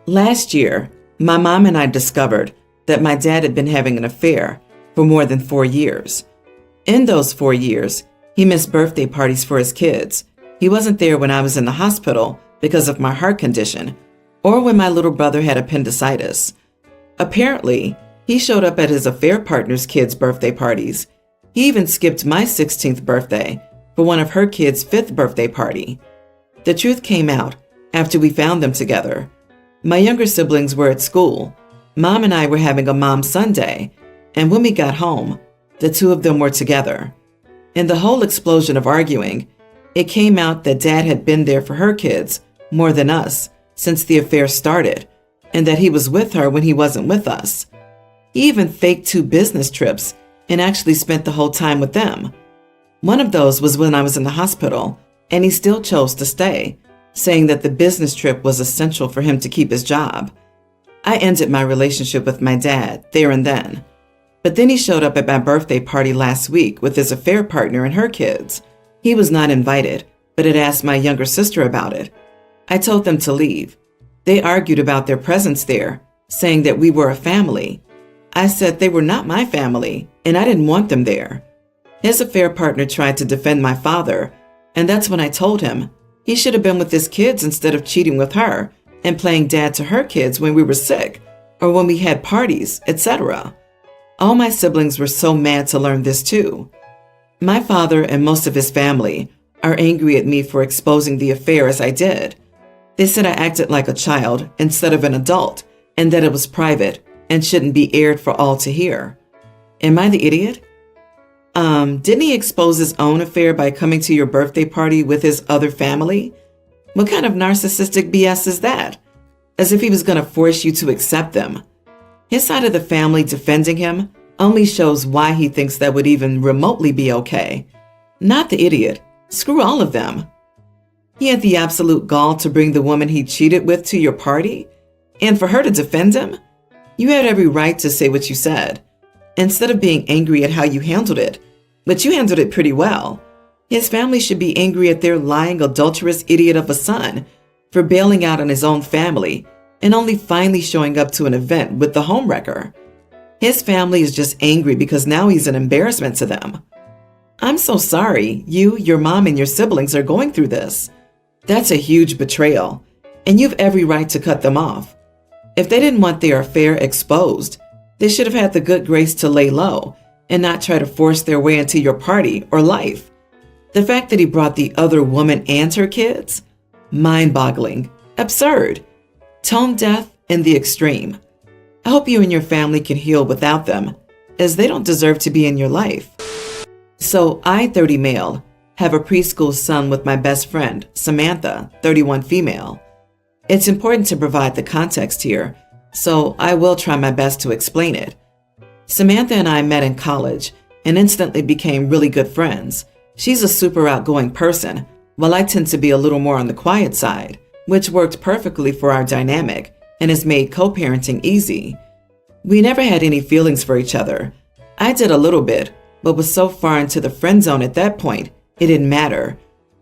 Last year, my mom and I discovered that my dad had been having an affair for more than 4 years. In those 4 years, he missed birthday parties for his kids. He wasn't there when I was in the hospital because of my heart condition, or when my little brother had appendicitis. Apparently, he showed up at his affair partner's kids' birthday parties. He even skipped my 16th birthday for one of her kids' 5th birthday party. The truth came out after we found them together. My younger siblings were at school. Mom and I were having a Mom Sunday, and when we got home, the two of them were together. In the whole explosion of arguing, it came out that Dad had been there for her kids more than us since the affair started, and that he was with her when he wasn't with us. He even faked 2 business trips and actually spent the whole time with them. One of those was when I was in the hospital, and he still chose to stay, saying that the business trip was essential for him to keep his job. I ended my relationship with my dad there and then. But then he showed up at my birthday party last week with his affair partner and her kids. He was not invited, but had asked my younger sister about it. I told them to leave. They argued about their presence there, saying that we were a family. I said they were not my family, and I didn't want them there. His affair partner tried to defend my father, and that's when I told him he should have been with his kids instead of cheating with her and playing dad to her kids when we were sick or when we had parties, etc. All my siblings were so mad to learn this too. My father and most of his family are angry at me for exposing the affair as I did. They said I acted like a child instead of an adult and that it was private and shouldn't be aired for all to hear. Am I the idiot? Didn't he expose his own affair by coming to your birthday party with his other family? What kind of narcissistic BS is that? As if he was going to force you to accept them. His side of the family defending him only shows why he thinks that would even remotely be okay. Not the idiot. Screw all of them. He had the absolute gall to bring the woman he cheated with to your party? And for her to defend him? You had every right to say what you said, instead of being angry at how you handled it. But you handled it pretty well. His family should be angry at their lying, adulterous idiot of a son for bailing out on his own family and only finally showing up to an event with the homewrecker. His family is just angry because now he's an embarrassment to them. I'm so sorry you, your mom, and your siblings are going through this. That's a huge betrayal, and you've every right to cut them off. If they didn't want their affair exposed, they should have had the good grace to lay low and not try to force their way into your party or life. The fact that he brought the other woman and her kids? Mind-boggling. Absurd. Tone deaf in the extreme. I hope you and your family can heal without them, as they don't deserve to be in your life. So I, 30 male, have a preschool son with my best friend, Samantha, 31 female. It's important to provide the context here, so I will try my best to explain it. Samantha and I met in college and instantly became really good friends. She's a super outgoing person, while I tend to be a little more on the quiet side, which worked perfectly for our dynamic and has made co-parenting easy. We never had any feelings for each other. I did a little bit, but was so far into the friend zone at that point, it didn't matter.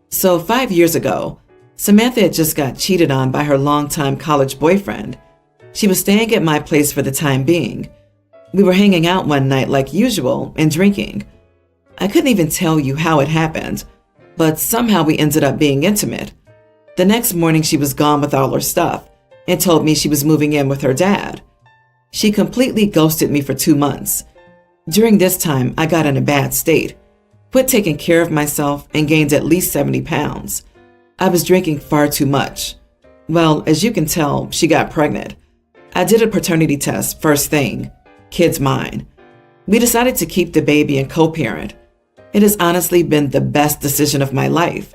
So 5 years ago, Samantha had just got cheated on by her longtime college boyfriend. She was staying at my place for the time being. We were hanging out one night like usual and drinking. I couldn't even tell you how it happened, but somehow we ended up being intimate. The next morning she was gone with all her stuff and told me she was moving in with her dad. She completely ghosted me for 2 months. During this time, I got in a bad state, quit taking care of myself, and gained at least 70 pounds. I was drinking far too much. Well, as you can tell, she got pregnant. I did a paternity test first thing. Kid's mine. We decided to keep the baby and co-parent. It has honestly been the best decision of my life.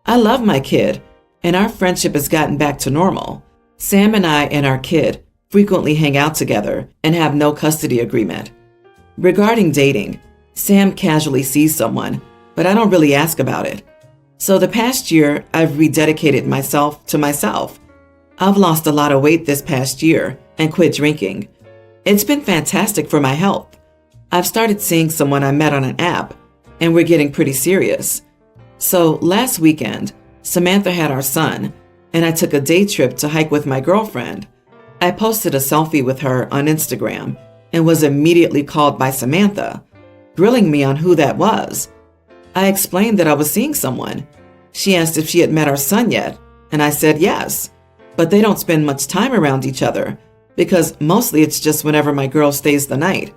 I love my kid, and our friendship has gotten back to normal. Sam and I and our kid frequently hang out together and have no custody agreement. Regarding dating, Sam casually sees someone, but I don't really ask about it. So the past year, I've rededicated myself to myself. I've lost a lot of weight this past year and quit drinking. It's been fantastic for my health. I've started seeing someone I met on an app, and we're getting pretty serious. So last weekend, Samantha had our son, and I took a day trip to hike with my girlfriend. I posted a selfie with her on Instagram and was immediately called by Samantha, grilling me on who that was. I explained that I was seeing someone. She asked if she had met our son yet, and I said yes, but they don't spend much time around each other because mostly it's just whenever my girl stays the night.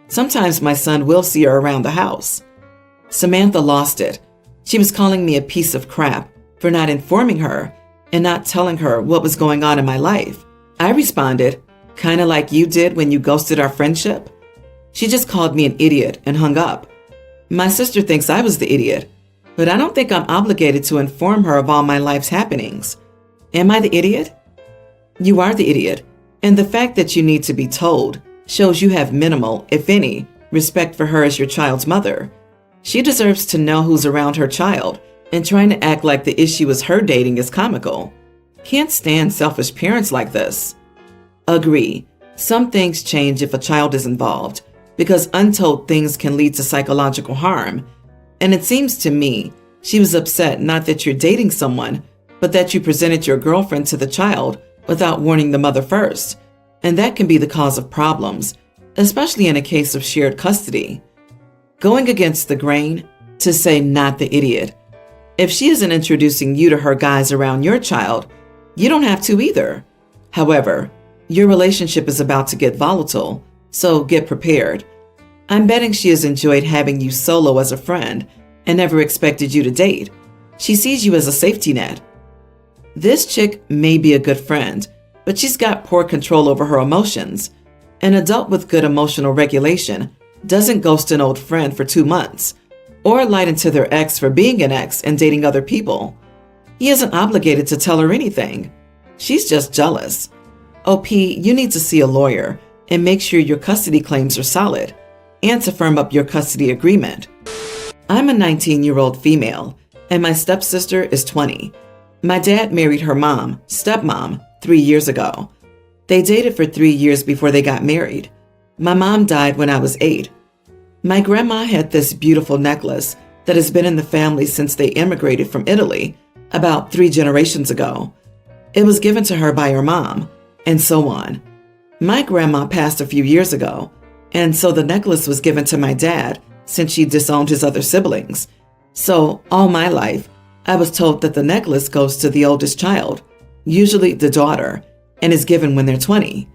Sometimes my son will see her around the house. Samantha lost it. She was calling me a piece of crap for not informing her and not telling her what was going on in my life. I responded, kind of like you did when you ghosted our friendship. She just called me an idiot and hung up. My sister thinks I was the idiot, but I don't think I'm obligated to inform her of all my life's happenings. Am I the idiot? You are the idiot, and the fact that you need to be told shows you have minimal, if any, respect for her as your child's mother. She deserves to know who's around her child, and trying to act like the issue is her dating is comical. Can't stand selfish parents like this. Agree. Some things change if a child is involved, because untold things can lead to psychological harm. And it seems to me she was upset not that you're dating someone, but that you presented your girlfriend to the child without warning the mother first. And that can be the cause of problems, especially in a case of shared custody. Going against the grain, to say not the idiot. If she isn't introducing you to her guys around your child, you don't have to either. However, your relationship is about to get volatile, so get prepared. I'm betting she has enjoyed having you solo as a friend and never expected you to date. She sees you as a safety net. This chick may be a good friend, but she's got poor control over her emotions. An adult with good emotional regulation doesn't ghost an old friend for 2 months, or lie into their ex for being an ex and dating other people. He isn't obligated to tell her anything. She's just jealous. OP, you need to see a lawyer and make sure your custody claims are solid, and to firm up your custody agreement. I'm a 19-year-old female, and my stepsister is 20. My dad married her mom, stepmom, 3 years ago. They dated for 3 years before they got married. My mom died when I was 8. My grandma had this beautiful necklace that has been in the family since they immigrated from Italy about 3 generations ago. It was given to her by her mom, and so on. My grandma passed a few years ago, and so the necklace was given to my dad since she disowned his other siblings. So all my life, I was told that the necklace goes to the oldest child, usually the daughter, and is given when they're 20.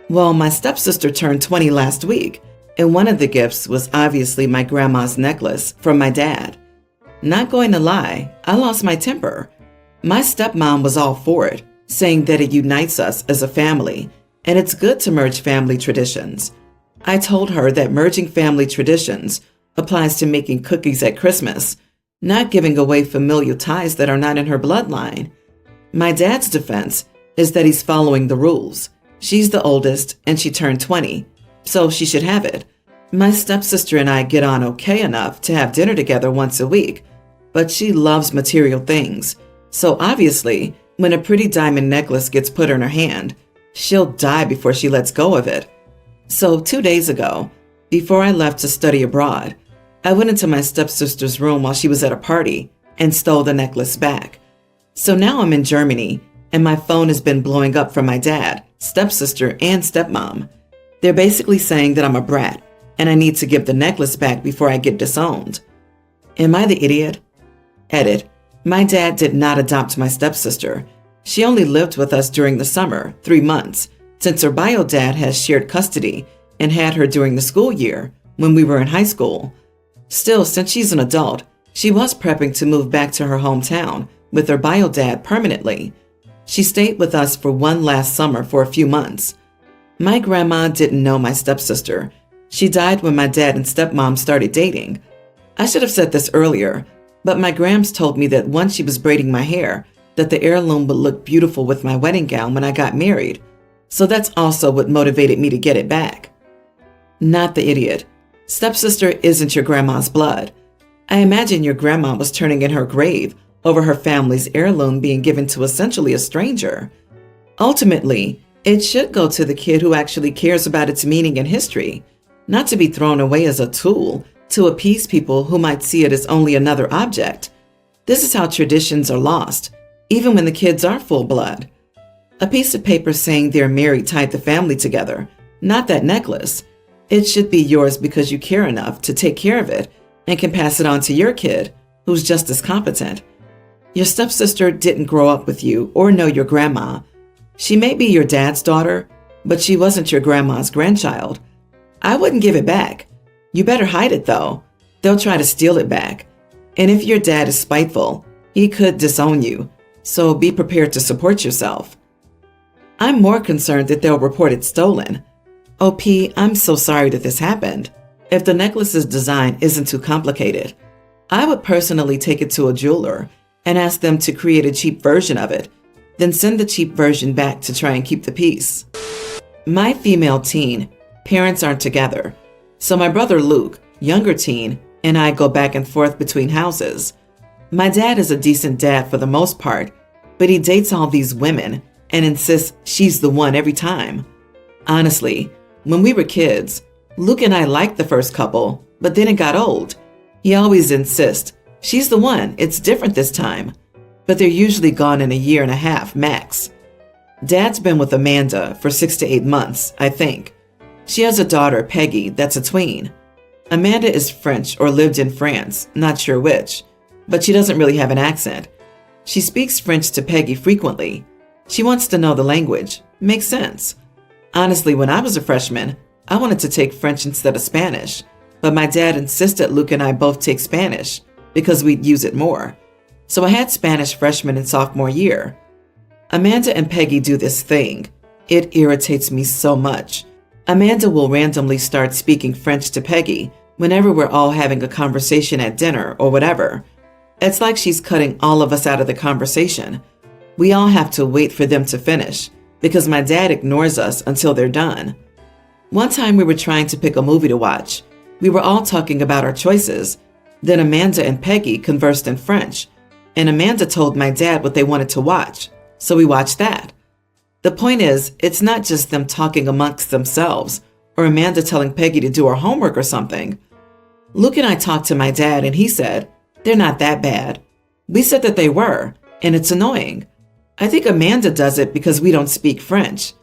Well, my stepsister turned 20 last week, and one of the gifts was obviously my grandma's necklace from my dad. Not going to lie, I lost my temper. My stepmom was all for it, saying that it unites us as a family, and it's good to merge family traditions. I told her that merging family traditions applies to making cookies at Christmas, not giving away familial ties that are not in her bloodline. My dad's defense is that he's following the rules. She's the oldest, and she turned 20, so she should have it. My stepsister and I get on okay enough to have dinner together once a week, but she loves material things. So obviously, when a pretty diamond necklace gets put in her hand, she'll die before she lets go of it. So 2 days ago, before I left to study abroad, I went into my stepsister's room while she was at a party and stole the necklace back. So now I'm in Germany, and my phone has been blowing up from my dad, stepsister, and stepmom. They're basically saying that I'm a brat, and I need to give the necklace back before I get disowned. Am I the idiot? Edit. My dad did not adopt my stepsister. She only lived with us during the summer, 3 months, since her bio dad has shared custody and had her during the school year when we were in high school. Still, since she's an adult, she was prepping to move back to her hometown with her bio dad permanently. She stayed with us for one last summer for a few months. My grandma didn't know my stepsister. She died when my dad and stepmom started dating. I should have said this earlier, but my grams told me that once she was braiding my hair, that the heirloom would look beautiful with my wedding gown when I got married. So that's also what motivated me to get it back. Not the idiot. Stepsister isn't your grandma's blood. I imagine your grandma was turning in her grave over her family's heirloom being given to essentially a stranger. Ultimately, it should go to the kid who actually cares about its meaning and history, not to be thrown away as a tool to appease people who might see it as only another object. This is how traditions are lost, even when the kids are full blood. A piece of paper saying they're married tied the family together, not that necklace. It should be yours because you care enough to take care of it and can pass it on to your kid, who's just as competent. Your stepsister didn't grow up with you or know your grandma. She may be your dad's daughter, but she wasn't your grandma's grandchild. I wouldn't give it back. You better hide it, though. They'll try to steal it back. And if your dad is spiteful, he could disown you, so be prepared to support yourself. I'm more concerned that they'll report it stolen. OP, I'm so sorry that this happened. If the necklace's design isn't too complicated, I would personally take it to a jeweler and ask them to create a cheap version of it, then send the cheap version back to try and keep the peace. My female teen, parents aren't together, so my brother Luke, younger teen, and I go back and forth between houses. My dad is a decent dad for the most part, but he dates all these women and insists she's the one every time. Honestly, when we were kids, Luke and I liked the first couple, but then it got old. He always insists, she's the one, it's different this time. But they're usually gone in a year and a half, max. Dad's been with Amanda for 6 to 8 months, I think. She has a daughter, Peggy, that's a tween. Amanda is French or lived in France, not sure which, but she doesn't really have an accent. She speaks French to Peggy frequently. She wants to know the language. Makes sense. Honestly, when I was a freshman, I wanted to take French instead of Spanish, but my dad insisted Luke and I both take Spanish because we'd use it more. So I had Spanish freshman and sophomore year. Amanda and Peggy do this thing. It irritates me so much. Amanda will randomly start speaking French to Peggy whenever we're all having a conversation at dinner or whatever. It's like she's cutting all of us out of the conversation. We all have to wait for them to finish because my dad ignores us until they're done. One time we were trying to pick a movie to watch. We were all talking about our choices. Then Amanda and Peggy conversed in French, and Amanda told my dad what they wanted to watch, so we watched that. The point is, it's not just them talking amongst themselves or Amanda telling Peggy to do her homework or something. Luke and I talked to my dad and he said, they're not that bad. We said that they were, and it's annoying. I think Amanda does it because we don't speak French.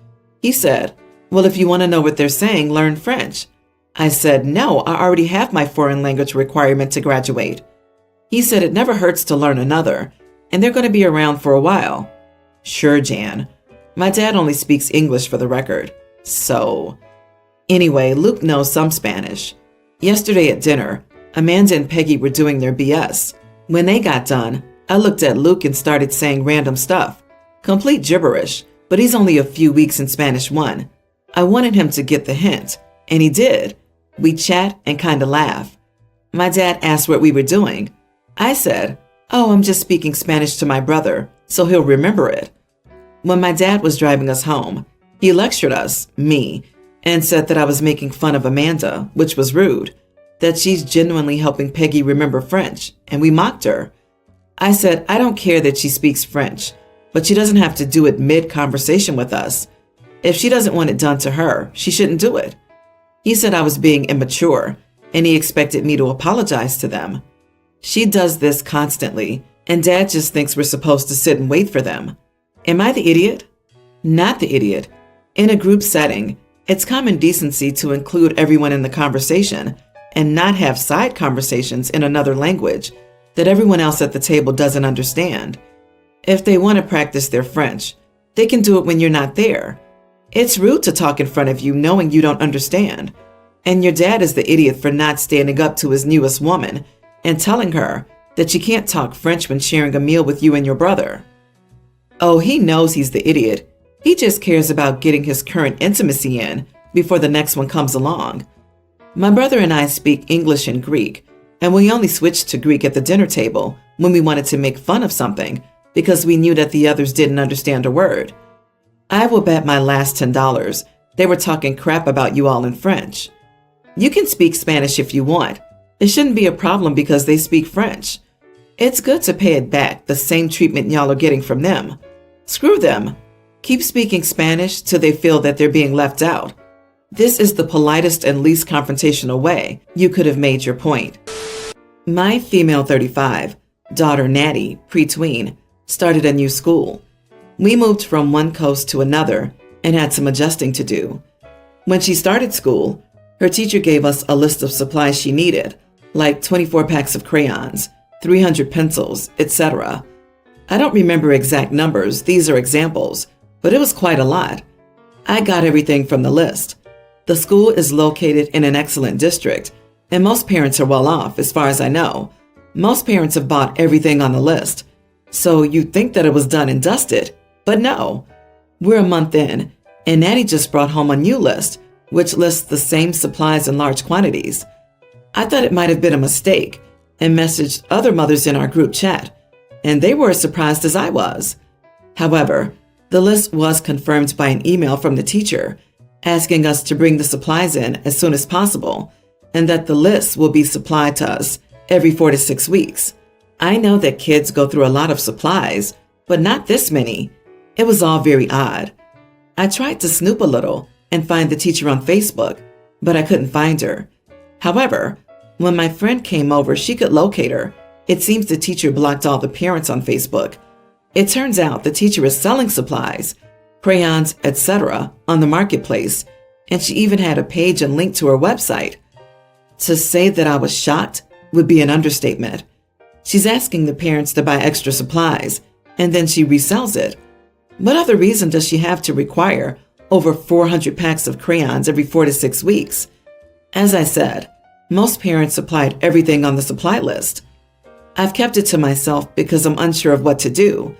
He said, well, if you want to know what they're saying, learn French. I said, no, I already have my foreign language requirement to graduate. He said it never hurts to learn another, and they're going to be around for a while. Sure, Jan. My dad only speaks English for the record. So, anyway, Luke knows some Spanish. Yesterday at dinner, Amanda and Peggy were doing their BS. When they got done, I looked at Luke and started saying random stuff. Complete gibberish, but he's only a few weeks in Spanish 1. I wanted him to get the hint, and he did. We chat and kind of laugh. My dad asked what we were doing. I said, oh, I'm just speaking Spanish to my brother, so he'll remember it. When my dad was driving us home, he lectured us, me, and said that I was making fun of Amanda, which was rude, that she's genuinely helping Peggy remember French, and we mocked her. I said, I don't care that she speaks French, but she doesn't have to do it mid-conversation with us. If she doesn't want it done to her, she shouldn't do it. He said I was being immature, and he expected me to apologize to them. She does this constantly, and Dad just thinks we're supposed to sit and wait for them. Am I the idiot? Not the idiot. In a group setting, it's common decency to include everyone in the conversation and not have side conversations in another language that everyone else at the table doesn't understand. If they want to practice their French, they can do it when you're not there. It's rude to talk in front of you knowing you don't understand. And your dad is the idiot for not standing up to his newest woman and telling her that she can't talk French when sharing a meal with you and your brother. Oh, he knows he's the idiot. He just cares about getting his current intimacy in before the next one comes along. My brother and I speak English and Greek, and we only switched to Greek at the dinner table when we wanted to make fun of something because we knew that the others didn't understand a word. I will bet my last $10 they were talking crap about you all in French. You can speak Spanish if you want. It shouldn't be a problem because they speak French. It's good to pay it back, the same treatment y'all are getting from them. Screw them. Keep speaking Spanish till they feel that they're being left out. This is the politest and least confrontational way you could have made your point. My female 35, daughter Natty, pre-tween, started a new school. We moved from one coast to another and had some adjusting to do. When she started school, her teacher gave us a list of supplies she needed, like 24 packs of crayons, 300 pencils, etc. I don't remember exact numbers, these are examples, but it was quite a lot. I got everything from the list. The school is located in an excellent district, and most parents are well off, as far as I know. Most parents have bought everything on the list, so you'd think that it was done and dusted, but no. We're a month in, and Natty just brought home a new list, which lists the same supplies in large quantities. I thought it might have been a mistake and messaged other mothers in our group chat, and they were as surprised as I was. However, the list was confirmed by an email from the teacher asking us to bring the supplies in as soon as possible, and that the list will be supplied to us every 4 to 6 weeks. I know that kids go through a lot of supplies, but not this many. It was all very odd. I tried to snoop a little and find the teacher on Facebook, but I couldn't find her. However, when my friend came over, she could locate her. It seems the teacher blocked all the parents on Facebook. It turns out the teacher is selling supplies, crayons, etc. on the marketplace, and she even had a page and link to her website. To say that I was shocked would be an understatement. She's asking the parents to buy extra supplies, and then she resells it. What other reason does she have to require over 400 packs of crayons every 4 to 6 weeks? As I said, most parents supplied everything on the supply list. I've kept it to myself because I'm unsure of what to do,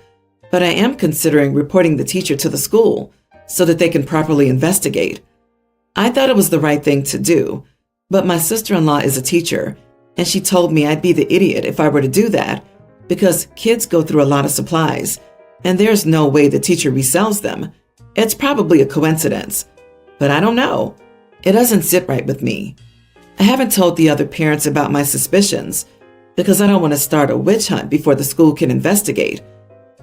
but I am considering reporting the teacher to the school so that they can properly investigate. I thought it was the right thing to do, but my sister-in-law is a teacher, and she told me I'd be the idiot if I were to do that because kids go through a lot of supplies, and there's no way the teacher resells them. It's probably a coincidence, but I don't know. It doesn't sit right with me. I haven't told the other parents about my suspicions because I don't want to start a witch hunt before the school can investigate.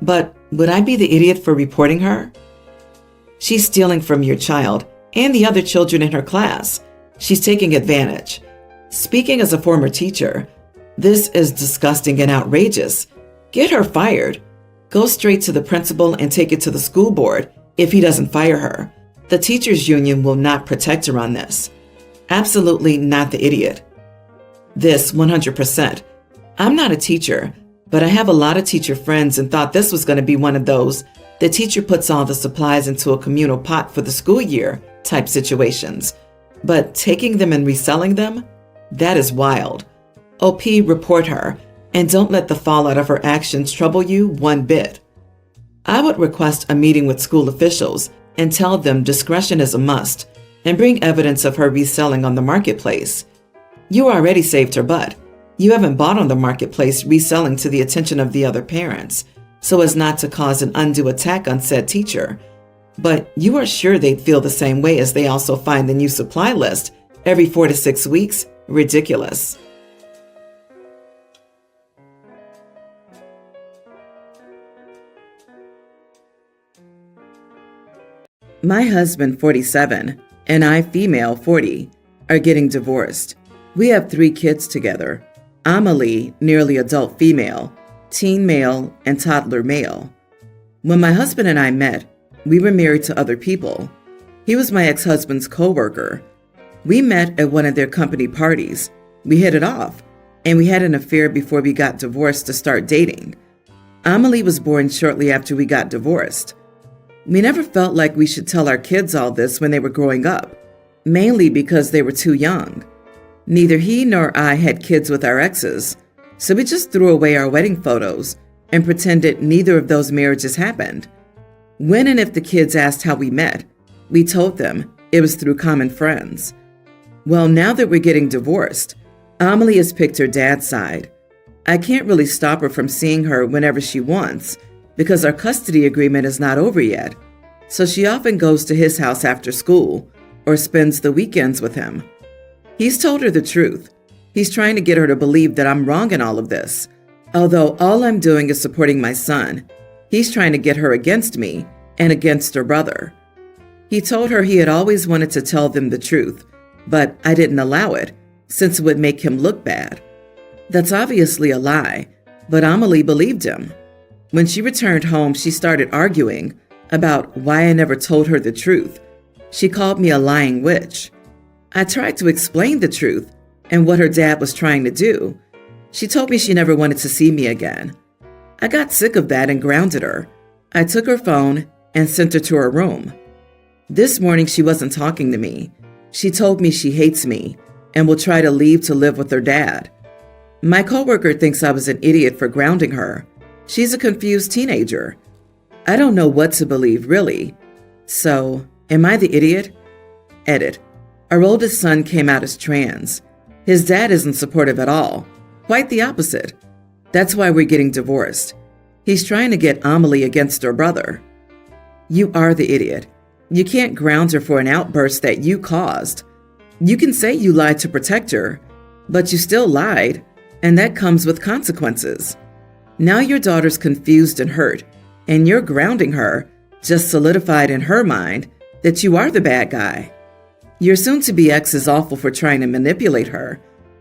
But would I be the idiot for reporting her? She's stealing from your child and the other children in her class. She's taking advantage. Speaking as a former teacher, this is disgusting and outrageous. Get her fired. Go straight to the principal and take it to the school board if he doesn't fire her. The teachers' union will not protect her on this. Absolutely not the idiot. This 100%. I'm not a teacher, but I have a lot of teacher friends and thought this was going to be one of those the teacher puts all the supplies into a communal pot for the school year type situations. But taking them and reselling them? That is wild. OP, report her, and don't let the fallout of her actions trouble you one bit. I would request a meeting with school officials and tell them discretion is a must and bring evidence of her reselling on the marketplace. You already saved her butt. You haven't bought on the marketplace reselling to the attention of the other parents so as not to cause an undue attack on said teacher. But you are sure they'd feel the same way as they also find the new supply list every 4 to 6 weeks? Ridiculous. My husband, 47, and I, female, 40, are getting divorced. We have 3 kids together. Amelie, nearly adult female, teen male, and toddler male. When my husband and I met, we were married to other people. He was my ex-husband's co-worker. We met at one of their company parties. We hit it off, and we had an affair before we got divorced to start dating. Amelie was born shortly after we got divorced. We never felt like we should tell our kids all this when they were growing up, mainly because they were too young. Neither he nor I had kids with our exes, so we just threw away our wedding photos and pretended neither of those marriages happened. When and if the kids asked how we met, we told them it was through common friends. Well, now that we're getting divorced, Amelie has picked her dad's side. I can't really stop her from seeing her whenever she wants because our custody agreement is not over yet, so she often goes to his house after school or spends the weekends with him. He's told her the truth. He's trying to get her to believe that I'm wrong in all of this. Although all I'm doing is supporting my son, he's trying to get her against me and against her brother. He told her he had always wanted to tell them the truth, but I didn't allow it since it would make him look bad. That's obviously a lie, but Amelie believed him. When she returned home, she started arguing about why I never told her the truth. She called me a lying witch. I tried to explain the truth and what her dad was trying to do. She told me she never wanted to see me again. I got sick of that and grounded her. I took her phone and sent her to her room. This morning, she wasn't talking to me. She told me she hates me and will try to leave to live with her dad. My coworker thinks I was an idiot for grounding her. She's a confused teenager. I don't know what to believe, really. So, am I the idiot? Edit. Our oldest son came out as trans. His dad isn't supportive at all. Quite the opposite. That's why we're getting divorced. He's trying to get Amelie against her brother. You are the idiot. You can't ground her for an outburst that you caused. You can say you lied to protect her, but you still lied, and that comes with consequences. Now your daughter's confused and hurt, and you're grounding her, just solidified in her mind that you are the bad guy. Your soon-to-be ex is awful for trying to manipulate her,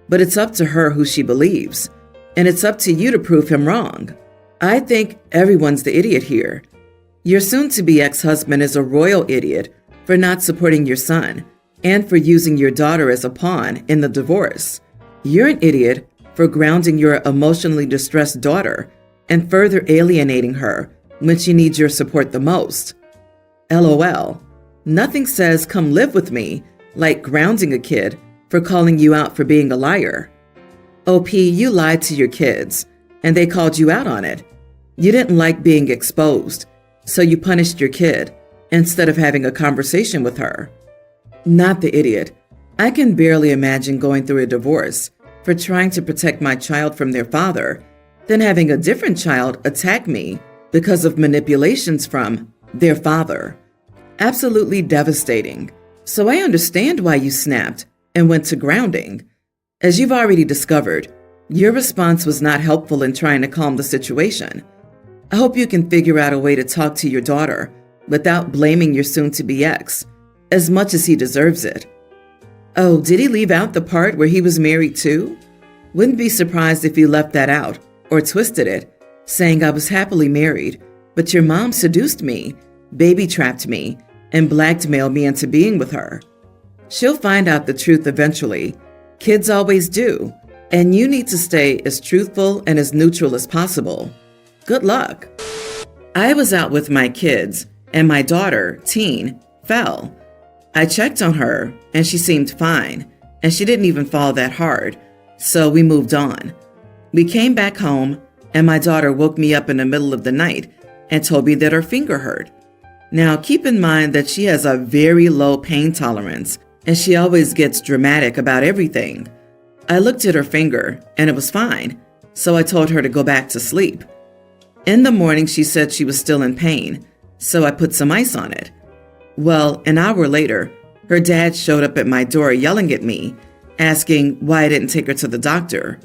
but it's up to her who she believes, and it's up to you to prove him wrong. I think everyone's the idiot here. Your soon-to-be ex-husband is a royal idiot for not supporting your son and for using your daughter as a pawn in the divorce. You're an idiot for grounding your emotionally distressed daughter and further alienating her when she needs your support the most. LOL. Nothing says come live with me like grounding a kid for calling you out for being a liar. OP, you lied to your kids, and they called you out on it. You didn't like being exposed, so you punished your kid instead of having a conversation with her. Not the idiot. I can barely imagine going through a divorce for trying to protect my child from their father, then having a different child attack me because of manipulations from their father. Absolutely devastating. So I understand why you snapped and went to grounding. As you've already discovered, your response was not helpful in trying to calm the situation. I hope you can figure out a way to talk to your daughter without blaming your soon-to-be ex, as much as he deserves it. Oh, did he leave out the part where he was married too? Wouldn't be surprised if he left that out or twisted it, saying I was happily married, but your mom seduced me, baby-trapped me, and blackmailed me into being with her. She'll find out the truth eventually. Kids always do, and you need to stay as truthful and as neutral as possible. Good luck. I was out with my kids, and my daughter, teen, fell. I checked on her, and she seemed fine, and she didn't even fall that hard, so we moved on. We came back home, and my daughter woke me up in the middle of the night and told me that her finger hurt. Now, keep in mind that she has a very low pain tolerance, and she always gets dramatic about everything. I looked at her finger, and it was fine, so I told her to go back to sleep. In the morning, she said she was still in pain, so I put some ice on it. Well, an hour later, her dad showed up at my door yelling at me, asking why I didn't take her to the doctor.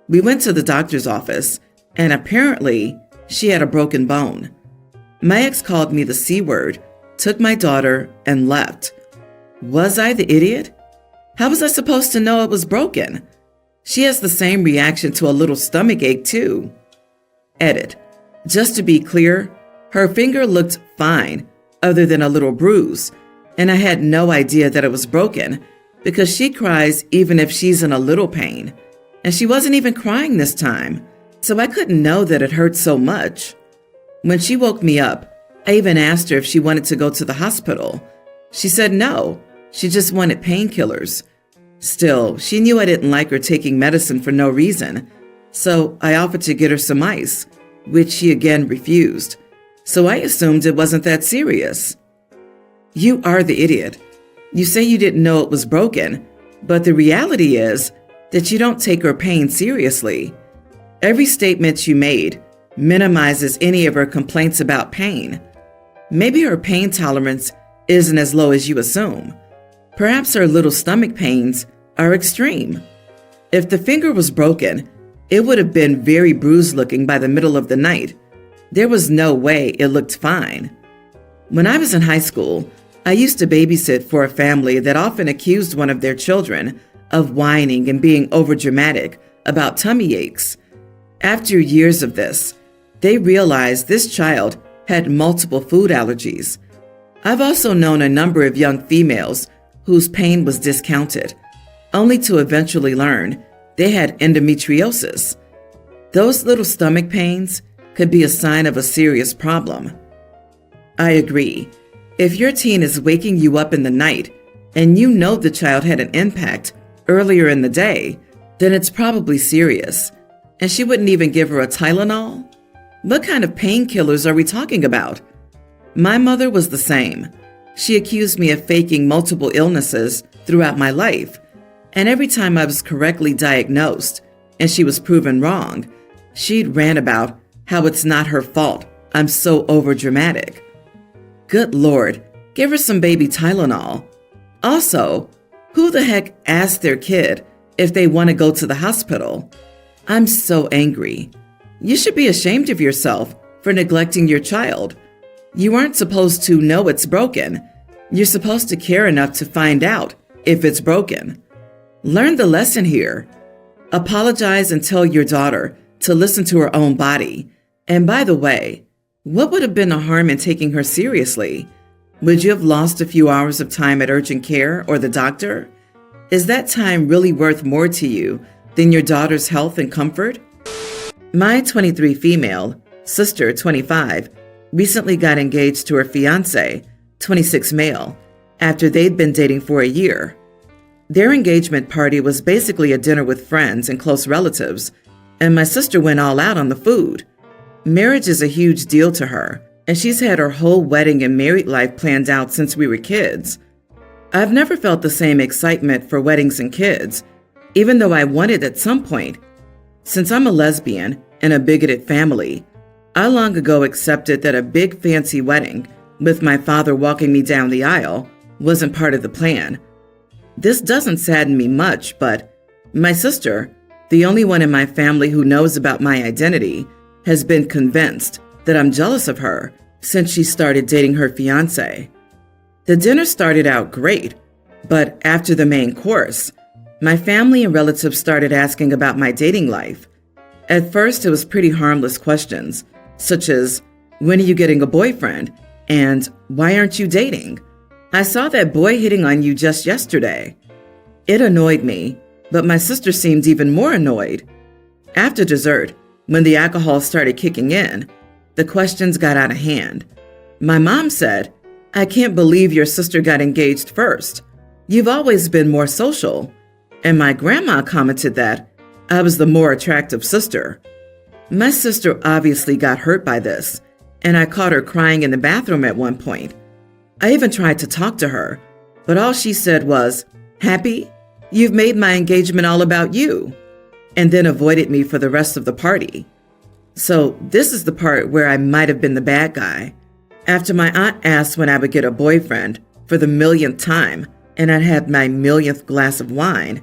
We went to the doctor's office, and apparently, she had a broken bone. My ex called me the C word, took my daughter, and left. Was I the idiot? How was I supposed to know it was broken? She has the same reaction to a little stomach ache, too. Edit. Just to be clear, her finger looked fine, other than a little bruise, and I had no idea that it was broken because she cries even if she's in a little pain, and she wasn't even crying this time, so I couldn't know that it hurt so much. When she woke me up, I even asked her if she wanted to go to the hospital. She said no, she just wanted painkillers. Still, she knew I didn't like her taking medicine for no reason, so I offered to get her some ice, which she again refused. So I assumed it wasn't that serious. You are the idiot. You say you didn't know it was broken, but the reality is that you don't take her pain seriously. Every statement you made minimizes any of her complaints about pain. Maybe her pain tolerance isn't as low as you assume. Perhaps her little stomach pains are extreme. If the finger was broken, it would have been very bruised looking by the middle of the night. There was no way it looked fine. When I was in high school, I used to babysit for a family that often accused one of their children of whining and being overdramatic about tummy aches. After years of this, They realized this child had multiple food allergies. I've also known a number of young females whose pain was discounted, only to eventually learn they had endometriosis. Those little stomach pains could be a sign of a serious problem. I agree. If your teen is waking you up in the night and you know the child had an impact earlier in the day, then it's probably serious. And she wouldn't even give her a Tylenol? What kind of painkillers are we talking about? My mother was the same. She accused me of faking multiple illnesses throughout my life. And every time I was correctly diagnosed and she was proven wrong, she'd rant about how it's not her fault. I'm so overdramatic. Good Lord, give her some baby Tylenol. Also, who the heck asked their kid if they want to go to the hospital? I'm so angry. You should be ashamed of yourself for neglecting your child. You aren't supposed to know it's broken. You're supposed to care enough to find out if it's broken. Learn the lesson here. Apologize and tell your daughter to listen to her own body. And by the way, what would have been the harm in taking her seriously? Would you have lost a few hours of time at urgent care or the doctor? Is that time really worth more to you than your daughter's health and comfort? My 23 female, sister 25, recently got engaged to her fiancé, 26 male, after they'd been dating for a year. Their engagement party was basically a dinner with friends and close relatives, and my sister went all out on the food. Marriage is a huge deal to her, and she's had her whole wedding and married life planned out since we were kids. I've never felt the same excitement for weddings and kids, even though I wanted at some point. Since I'm a lesbian in a bigoted family, I long ago accepted that a big fancy wedding with my father walking me down the aisle wasn't part of the plan. This doesn't sadden me much, but my sister, the only one in my family who knows about my identity, has been convinced that I'm jealous of her since she started dating her fiancé. The dinner started out great, but after the main course, my family and relatives started asking about my dating life. At first, it was pretty harmless questions, such as, when are you getting a boyfriend? And why aren't you dating? I saw that boy hitting on you just yesterday. It annoyed me, but my sister seemed even more annoyed. After dessert, when the alcohol started kicking in, the questions got out of hand. My mom said, I can't believe your sister got engaged first. You've always been more social. And my grandma commented that I was the more attractive sister. My sister obviously got hurt by this, and I caught her crying in the bathroom at one point. I even tried to talk to her, but all she said was, Happy? You've made my engagement all about you, and then avoided me for the rest of the party. So this is the part where I might have been the bad guy. After my aunt asked when I would get a boyfriend for the millionth time, and I'd had my millionth glass of wine,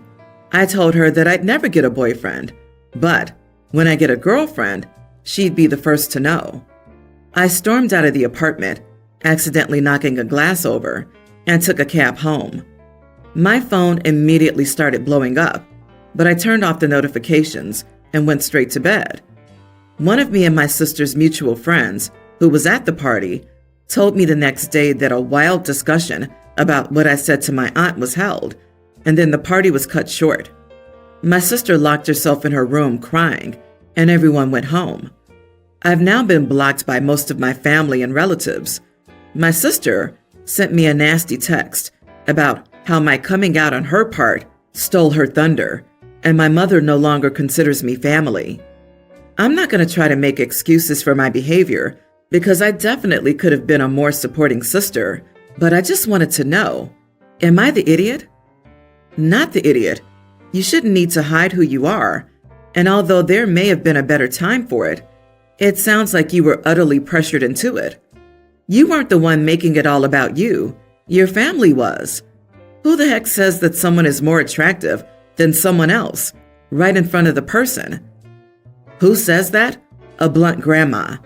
I told her that I'd never get a boyfriend, but when I get a girlfriend, she'd be the first to know. I stormed out of the apartment, accidentally knocking a glass over, and took a cab home. My phone immediately started blowing up, but I turned off the notifications and went straight to bed. One of me and my sister's mutual friends, who was at the party, told me the next day that a wild discussion about what I said to my aunt was held, and then the party was cut short. My sister locked herself in her room crying, and everyone went home. I've now been blocked by most of my family and relatives. My sister sent me a nasty text about how my coming out on her part stole her thunder, and my mother no longer considers me family. I'm not going to try to make excuses for my behavior because I definitely could have been a more supporting sister, but I just wanted to know, am I the idiot? Not the idiot. You shouldn't need to hide who you are, and although there may have been a better time for it, it sounds like you were utterly pressured into it. You weren't the one making it all about you. Your family was. Who the heck says that someone is more attractive than someone else, right in front of the person? Who says that? A blunt grandma.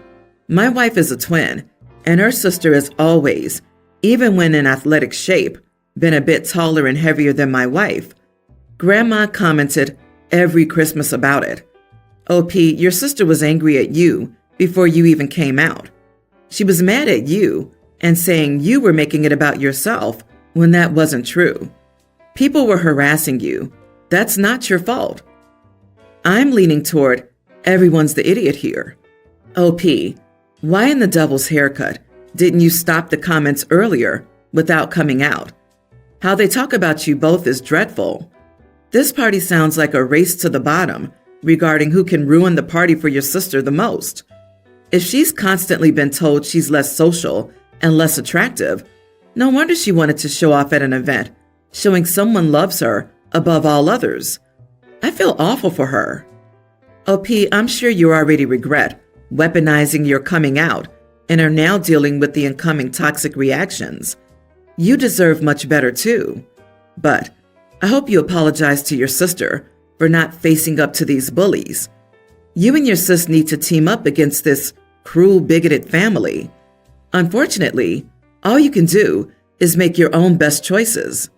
My wife is a twin, and her sister has always, even when in athletic shape, been a bit taller and heavier than my wife. Grandma commented every Christmas about it. OP, your sister was angry at you before you even came out. She was mad at you and saying you were making it about yourself when that wasn't true. People were harassing you. That's not your fault. I'm leaning toward everyone's the idiot here. OP, why in the devil's haircut didn't you stop the comments earlier without coming out? How they talk about you both is dreadful. This party sounds like a race to the bottom regarding who can ruin the party for your sister the most. If she's constantly been told she's less social and less attractive, no wonder she wanted to show off at an event, showing someone loves her above all others. I feel awful for her. OP, I'm sure you already regret weaponizing your coming out and are now dealing with the incoming toxic reactions. You deserve much better too. But I hope you apologize to your sister for not facing up to these bullies. You and your sis need to team up against this cruel, bigoted family. Unfortunately, all you can do is make your own best choices.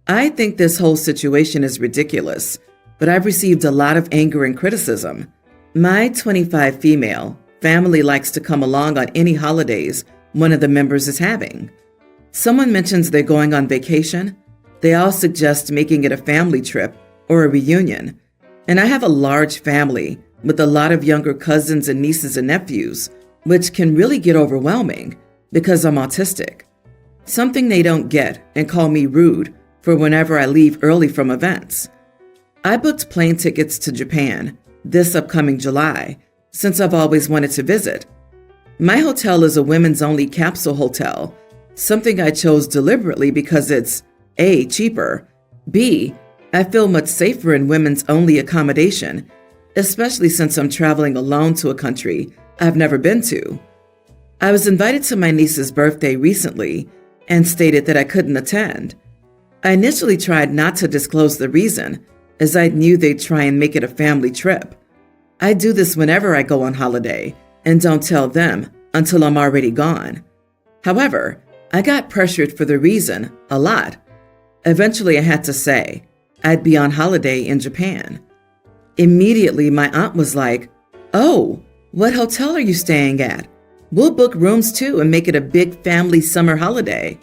I think this whole situation is ridiculous, but I've received a lot of anger and criticism. My 25 female family likes to come along on any holidays one of the members is having. Someone mentions they're going on vacation. They all suggest making it a family trip or a reunion. And I have a large family with a lot of younger cousins and nieces and nephews, which can really get overwhelming because I'm autistic. Something they don't get and call me rude for whenever I leave early from events. I booked plane tickets to Japan this upcoming July since I've always wanted to visit. My hotel is a women's only capsule hotel, something I chose deliberately because it's A, cheaper, B, I feel much safer in women's only accommodation, especially since I'm traveling alone to a country I've never been to. I was invited to my niece's birthday recently and stated that I couldn't attend. I initially tried not to disclose the reason, as I knew they'd try and make it a family trip. I do this whenever I go on holiday and don't tell them until I'm already gone. However, I got pressured for the reason a lot. Eventually, I had to say I'd be on holiday in Japan. Immediately, my aunt was like, "Oh, what hotel are you staying at? We'll book rooms too and make it a big family summer holiday."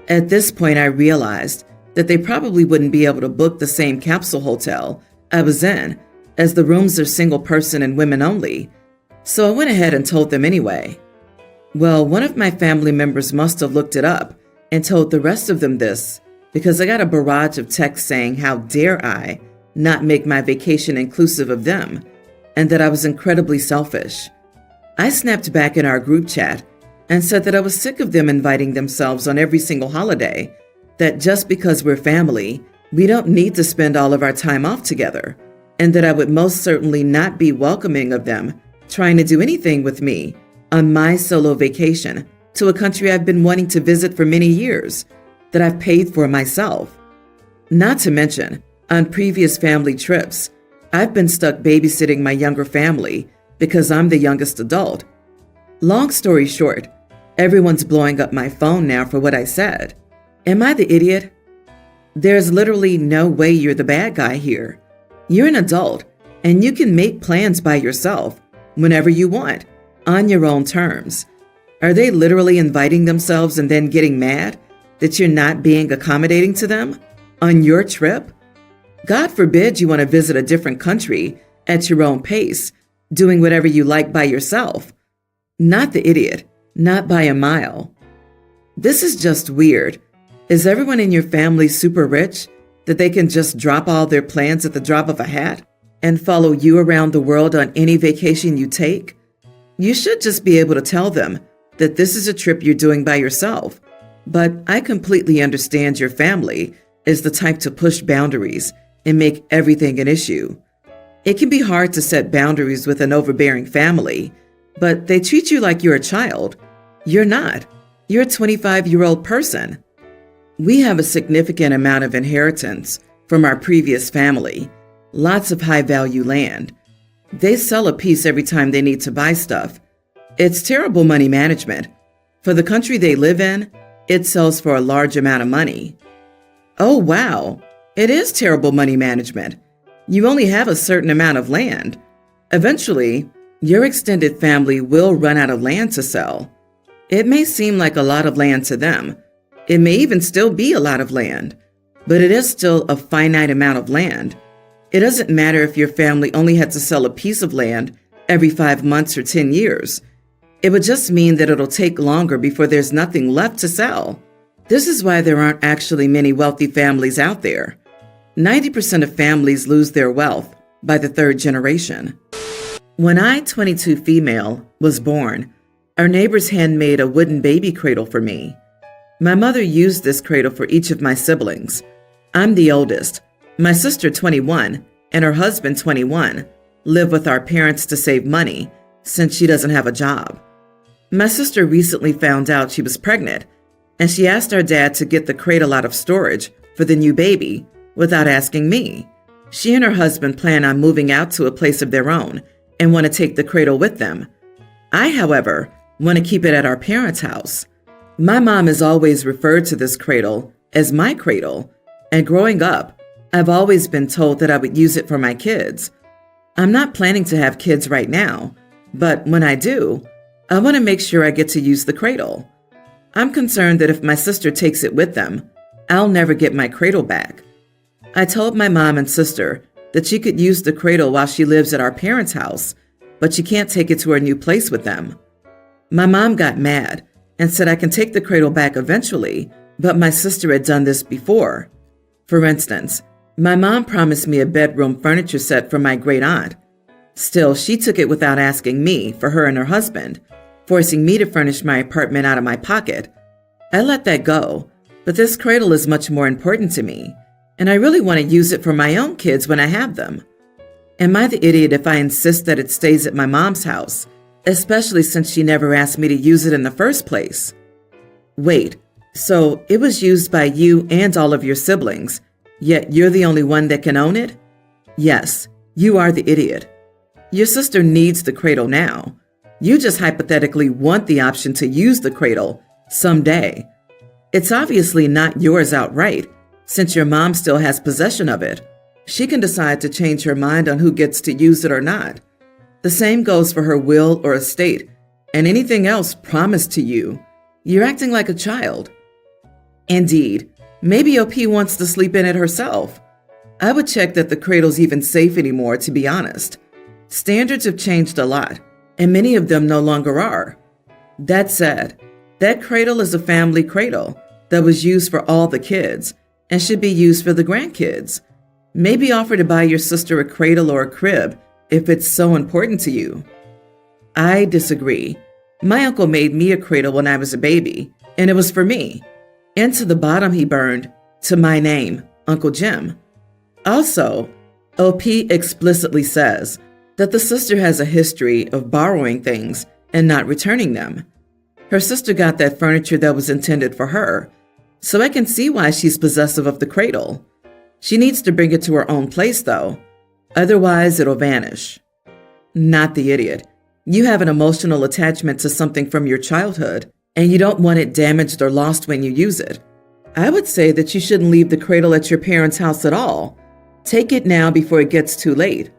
At this point, I realized that they probably wouldn't be able to book the same capsule hotel I was in, as the rooms are single person and women only. So I went ahead and told them anyway. Well, one of my family members must have looked it up and told the rest of them this, because I got a barrage of texts saying how dare I not make my vacation inclusive of them, and that I was incredibly selfish. I snapped back in our group chat and said that I was sick of them inviting themselves on every single holiday, that just because we're family, we don't need to spend all of our time off together, and that I would most certainly not be welcoming of them trying to do anything with me on my solo vacation to a country I've been wanting to visit for many years, that I've paid for myself. Not to mention, on previous family trips, I've been stuck babysitting my younger family because I'm the youngest adult. Long story short, everyone's blowing up my phone now for what I said. Am I the idiot? There's literally no way you're the bad guy here. You're an adult, and you can make plans by yourself whenever you want, on your own terms. Are they literally inviting themselves and then getting mad that you're not being accommodating to them on your trip? God forbid you want to visit a different country at your own pace, doing whatever you like by yourself. Not the idiot, not by a mile. This is just weird. Is everyone in your family super rich that they can just drop all their plans at the drop of a hat and follow you around the world on any vacation you take? You should just be able to tell them that this is a trip you're doing by yourself. But I completely understand your family is the type to push boundaries and make everything an issue. It can be hard to set boundaries with an overbearing family, but they treat you like you're a child. You're not. You're a 25-year-old person. We have a significant amount of inheritance from our previous family, lots of high-value land. They sell a piece every time they need to buy stuff. It's terrible money management. For the country they live in, it sells for a large amount of money. Oh, wow. It is terrible money management. You only have a certain amount of land. Eventually, Your extended family will run out of land to sell. It may seem like a lot of land to them. It may even still be a lot of land, but it is still a finite amount of land. It doesn't matter if your family only had to sell a piece of land every 5 months or 10 years. It would just mean that it'll take longer before there's nothing left to sell. This is why there aren't actually many wealthy families out there. 90% of families lose their wealth by the third generation. When I, 22 female, was born, our neighbors handmade a wooden baby cradle for me. My mother used this cradle for each of my siblings. I'm the oldest. My sister, 21, and her husband, 21, live with our parents to save money since she doesn't have a job. My sister recently found out she was pregnant, and she asked our dad to get the cradle out of storage for the new baby without asking me. She and her husband plan on moving out to a place of their own and want to take the cradle with them. I, however, want to keep it at our parents' house. My mom has always referred to this cradle as my cradle, and growing up, I've always been told that I would use it for my kids. I'm not planning to have kids right now, but when I do, I want to make sure I get to use the cradle. I'm concerned that if my sister takes it with them, I'll never get my cradle back. I told my mom and sister that she could use the cradle while she lives at our parents' house, but she can't take it to her new place with them. My mom got mad and said I can take the cradle back eventually, but my sister had done this before. For instance, my mom promised me a bedroom furniture set from my great aunt. Still, she took it without asking me for her and her husband, forcing me to furnish my apartment out of my pocket. I let that go, but this cradle is much more important to me, and I really want to use it for my own kids when I have them. Am I the idiot if I insist that it stays at my mom's house, especially since she never asked me to use it in the first place? Wait, so it was used by you and all of your siblings, yet you're the only one that can own it? Yes, you are the idiot. Your sister needs the cradle now. You just hypothetically want the option to use the cradle someday. It's obviously not yours outright, since your mom still has possession of it. She can decide to change her mind on who gets to use it or not. The same goes for her will or estate, and anything else promised to you. You're acting like a child. Indeed, maybe OP wants to sleep in it herself. I would check that the cradle's even safe anymore, to be honest. Standards have changed a lot, and many of them no longer are. That said, that cradle is a family cradle that was used for all the kids and should be used for the grandkids. Maybe offer to buy your sister a cradle or a crib if it's so important to you. I disagree. My uncle made me a cradle when I was a baby, and it was for me. And to the bottom he burned, to my name, Uncle Jim. Also, OP explicitly says that the sister has a history of borrowing things and not returning them. Her sister got that furniture that was intended for her, so I can see why she's possessive of the cradle. She needs to bring it to her own place, though. Otherwise, it'll vanish. Not the idiot. You have an emotional attachment to something from your childhood, and you don't want it damaged or lost when you use it. I would say that you shouldn't leave the cradle at your parents' house at all. Take it now before it gets too late.